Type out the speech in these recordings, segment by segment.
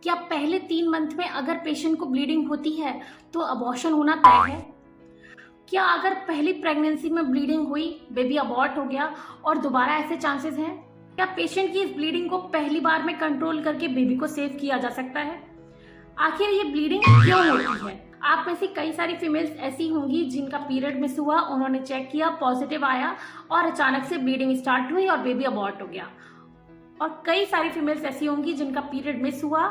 क्या पहले 3 मंथ में अगर पेशेंट को ब्लीडिंग होती है तो अबॉर्शन होना तय है? क्या अगर पहली प्रेगनेंसी में ब्लीडिंग हुई, बेबी अबॉर्ट हो गया और दोबारा ऐसे चांसेस हैं? क्या पेशेंट की इस ब्लीडिंग को पहली बार में कंट्रोल करके बेबी को सेव किया जा सकता है? आखिर ये ब्लीडिंग क्यों होती है? आप में से कई सारी फीमेल्स ऐसी होंगी जिनका पीरियड मिस हुआ, उन्होंने चेक किया, पॉजिटिव आया और अचानक से ब्लीडिंग स्टार्ट हुई और बेबी अबॉर्ट हो गया। और कई सारी फीमेल्स ऐसी होंगी जिनका पीरियड मिस हुआ,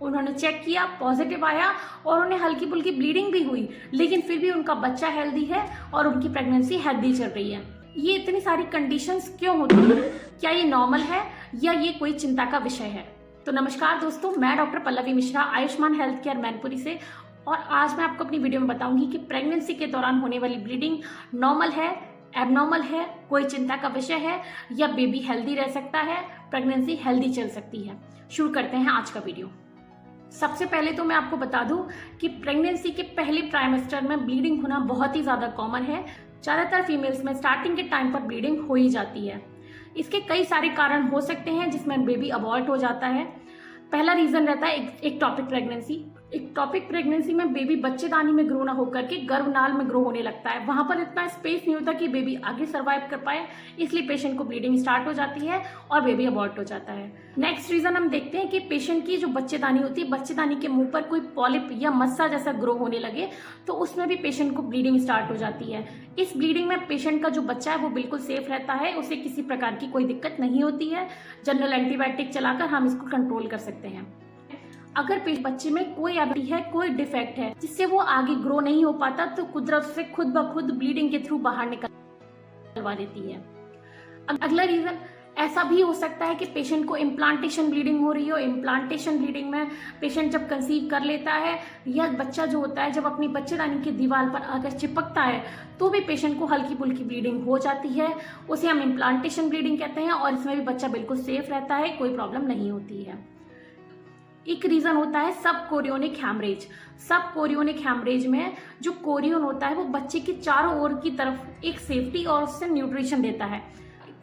उन्होंने चेक किया, पॉजिटिव आया और उन्हें हल्की फुल्की ब्लीडिंग भी हुई, लेकिन फिर भी उनका बच्चा हेल्दी है और उनकी प्रेगनेंसी हेल्दी चल रही है। ये इतनी सारी कंडीशंस क्यों होती है? क्या ये नॉर्मल है या ये कोई चिंता का विषय है? तो नमस्कार दोस्तों, मैं doctor Pallavi Mishra, Ayushman health care Mainpuri से, और आज मैं आपको अपनी वीडियो में बताऊंगी कि प्रेगनेंसी के दौरान होने वाली ब्लीडिंग नॉर्मल है, एबनॉर्मल है, कोई चिंता का विषय है या बेबी हेल्दी रह सकता है, प्रेगनेंसी हेल्दी चल सकती है। शुरू करते हैं आज का वीडियो। सबसे पहले तो मैं आपको बता दूं कि प्रेगनेंसी के पहले ट्राइमेस्टर में ब्लीडिंग होना बहुत ही ज़्यादा कॉमन है। ज़्यादातर फीमेल्स में स्टार्टिंग के टाइम पर ब्लीडिंग हो ही जाती है। इसके कई सारे कारण हो सकते हैं जिसमें बेबी अबॉर्ट हो जाता है। पहला रीज़न रहता है एक्टॉपिक प्रेगनेंसी। एक्टॉपिक प्रेगनेंसी में बेबी बच्चेदानी में ग्रो ना होकर के गर्भनाल में ग्रो होने लगता है। वहां पर इतना स्पेस नहीं होता कि बेबी आगे सर्वाइव कर पाए, इसलिए पेशेंट को ब्लीडिंग स्टार्ट हो जाती है और बेबी अबॉर्ट हो जाता है। नेक्स्ट रीजन हम देखते हैं कि पेशेंट की जो बच्चेदानी होती है, बच्चेदानी के मुंह पर कोई पॉलिप या मस्सा जैसा ग्रो होने लगे तो उसमें भी पेशेंट को ब्लीडिंग स्टार्ट हो जाती है। इस ब्लीडिंग में पेशेंट का जो बच्चा है वो बिल्कुल सेफ रहता है, उसे किसी प्रकार की कोई दिक्कत नहीं होती है। जनरल एंटीबायोटिक चलाकर हम इसको कंट्रोल कर सकते हैं। अगर बच्चे में कोई एबिलिटी है, कोई डिफेक्ट है जिससे वो आगे ग्रो नहीं हो पाता, तो कुदरत से खुद ब खुद ब्लीडिंग के थ्रू बाहर निकलवा देती है। अगला रीजन ऐसा भी हो सकता है कि पेशेंट को इम्प्लांटेशन ब्लीडिंग हो रही हो। इम्प्लांटेशन ब्लीडिंग में पेशेंट जब कंसीव कर लेता है या बच्चा जो होता है जब अपनी बच्चेदानी की दीवार पर अगर चिपकता है तो भी पेशेंट को हल्की फुल्की ब्लीडिंग हो जाती है। उसे हम इम्प्लांटेशन ब्लीडिंग कहते हैं और इसमें भी बच्चा बिल्कुल सेफ रहता है, कोई प्रॉब्लम नहीं होती है। एक रीजन होता है सब कोरियोनिक हैमरेज। सब कोरियोनिक हैमरेज में जो कोरियन होता है वो बच्चे की चारों ओर की तरफ एक सेफ्टी और उससे न्यूट्रिशन देता है।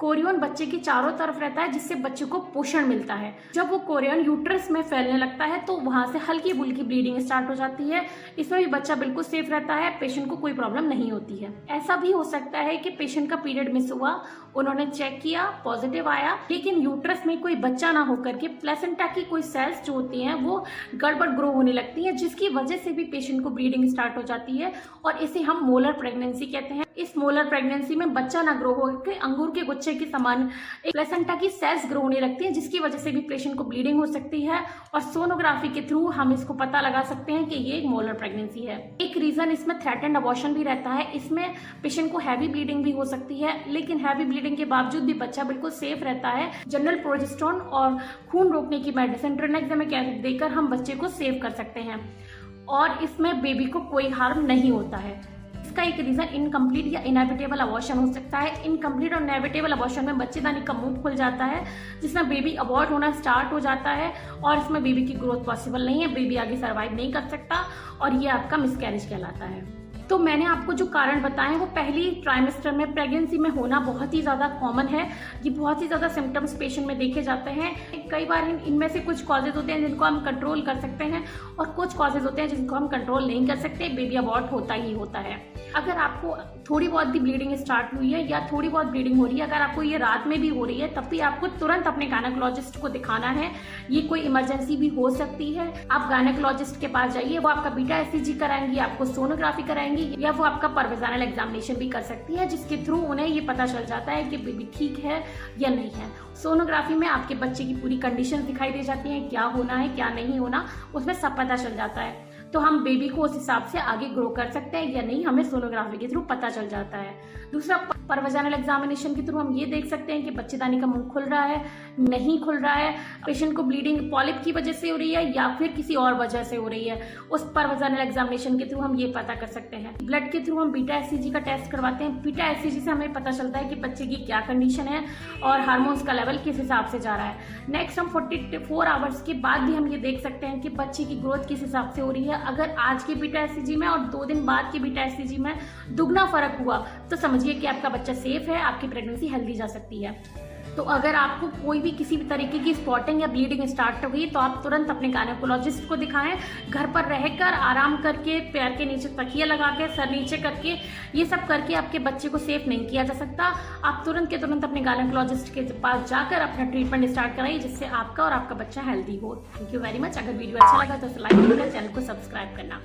कोरियन बच्चे के चारों तरफ रहता है जिससे बच्चे को पोषण मिलता है। जब वो कोरियन यूट्रस में फैलने लगता है तो वहां से हल्की फुल्की ब्लीडिंग स्टार्ट हो जाती है। इसमें भी बच्चा बिल्कुल सेफ रहता है, पेशेंट को कोई प्रॉब्लम नहीं होती है। ऐसा भी हो सकता है कि पेशेंट का पीरियड मिस हुआ, उन्होंने चेक किया, पॉजिटिव आया, लेकिन यूट्रस में कोई बच्चा ना होकर के प्लेसेंटा की कोई सेल्स जो होती हैं वो गड़बड़ ग्रो होने लगती है, जिसकी वजह से भी पेशेंट को ब्लीडिंग स्टार्ट हो जाती है और इसे हम मोलर प्रेगनेंसी कहते हैं। इस मोलर प्रेगनेंसी में बच्चा ना ग्रो होकर अंगूर के गुच्छे के समान प्लेसेंटा की सेल्स ग्रो होने लगती है, जिसकी वजह से भी पेशेंट को ब्लीडिंग हो सकती है और सोनोग्राफी के थ्रू हम इसको पता लगा सकते हैं कि ये एक मोलर प्रेगनेंसी है। एक रीजन इसमें थ्रेटेंड अबॉर्शन भी रहता है। इसमें पेशेंट को हैवी ब्लीडिंग भी हो सकती है, लेकिन हैवी ब्लीडिंग के बावजूद भी बच्चा बिल्कुल सेफ रहता है। जनरल प्रोजेस्टेरोन और खून रोकने की मेडिसिन ट्रेनेक्सेमेक एसिड देकर हम बच्चे को सेव कर सकते हैं और इसमें बेबी को कोई हार्म नहीं होता है। इसका एक रीजन इनकम्प्लीट या इनएविटेबल अबॉर्शन हो सकता है। इनकम्प्लीट और इनएविटेबल अबॉर्शन में बच्चेदानी का मुंह खुल जाता है, जिसमें बेबी अबॉर्ट होना स्टार्ट हो जाता है और इसमें बेबी की ग्रोथ पॉसिबल नहीं है, बेबी आगे सर्वाइव नहीं कर सकता और ये आपका मिसकैरेज कहलाता है। तो मैंने आपको जो कारण बताए वो पहली ट्राइमेस्टर में प्रेगनेंसी में होना बहुत ही ज़्यादा कॉमन है। ये बहुत ही ज़्यादा सिम्टम्स पेशेंट में देखे जाते हैं। कई बार इनमें से कुछ कॉजेज होते हैं जिनको हम कंट्रोल कर सकते हैं और कुछ कॉजेज होते हैं जिनको हम कंट्रोल नहीं कर सकते। बेबी अबॉर्ट होता ही होता है। अगर आपको थोड़ी बहुत भी ब्लीडिंग स्टार्ट हुई है या थोड़ी बहुत ब्लीडिंग हो रही है, अगर आपको ये रात में भी हो रही है, तब भी आपको तुरंत अपने गायनेकोलॉजिस्ट को दिखाना है। ये कोई इमरजेंसी भी हो सकती है। आप गायनेकोलॉजिस्ट के पास जाइए, वो आपका बीटा एचसीजी कराएंगी, आपको सोनोग्राफी कराएंगी या वो आपका परवेजानल एग्जामिनेशन भी कर सकती है, जिसके थ्रू उन्हें ये पता चल जाता है कि बेबी ठीक है या नहीं है। सोनोग्राफी में आपके बच्चे की पूरी कंडीशन दिखाई दे जाती है, क्या होना है क्या नहीं होना, उसमें सब पता चल जाता है। तो हम बेबी को उस हिसाब से आगे ग्रो कर सकते हैं या नहीं, हमें सोनोग्राफी के थ्रू पता चल जाता है। दूसरा, परवेजानल एग्जामिनेशन के थ्रू हम ये देख सकते हैं कि बच्चेदानी का मुंह खुल रहा है, नहीं खुल रहा है, पेशेंट को ब्लीडिंग पॉलिप की वजह से हो रही है या फिर किसी और वजह से हो रही है। उस परवेजानल एग्जामिनेशन के थ्रू हम ये पता कर सकते हैं। ब्लड के थ्रू हम बीटा एचसीजी का टेस्ट करवाते हैं। बीटा एचसीजी से हमें पता चलता है कि बच्चे की क्या कंडीशन है और हार्मोन्स का लेवल किस हिसाब से जा रहा है। नेक्स्ट, हम 44 आवर्स के बाद भी हम ये देख सकते हैं कि बच्चे की ग्रोथ किस हिसाब से हो रही है। अगर आज के बीटा एचसीजी में और 2 दिन बाद के बीटा एचसीजी में दुगना फर्क हुआ तो समझिए कि आपका बच्चा सेफ है, आपकी प्रेगनेंसी हेल्दी जा सकती है। तो अगर आपको कोई भी किसी भी तरीके की स्पॉटिंग या ब्लीडिंग स्टार्ट हो गई तो आप तुरंत अपने गायनेकोलॉजिस्ट को दिखाएं। घर पर रहकर आराम करके, पैर के नीचे तकिया लगा के, सर नीचे करके, ये सब करके आपके बच्चे को सेफ नहीं किया जा सकता। आप तुरंत के तुरंत अपने गायनेकोलॉजिस्ट के पास जाकर अपना ट्रीटमेंट स्टार्ट कराइए, जिससे आपका और आपका बच्चा हेल्दी हो। Thank you very much. अगर वीडियो अच्छा लगा तो लाइक करें, चैनल को सब्सक्राइब करना।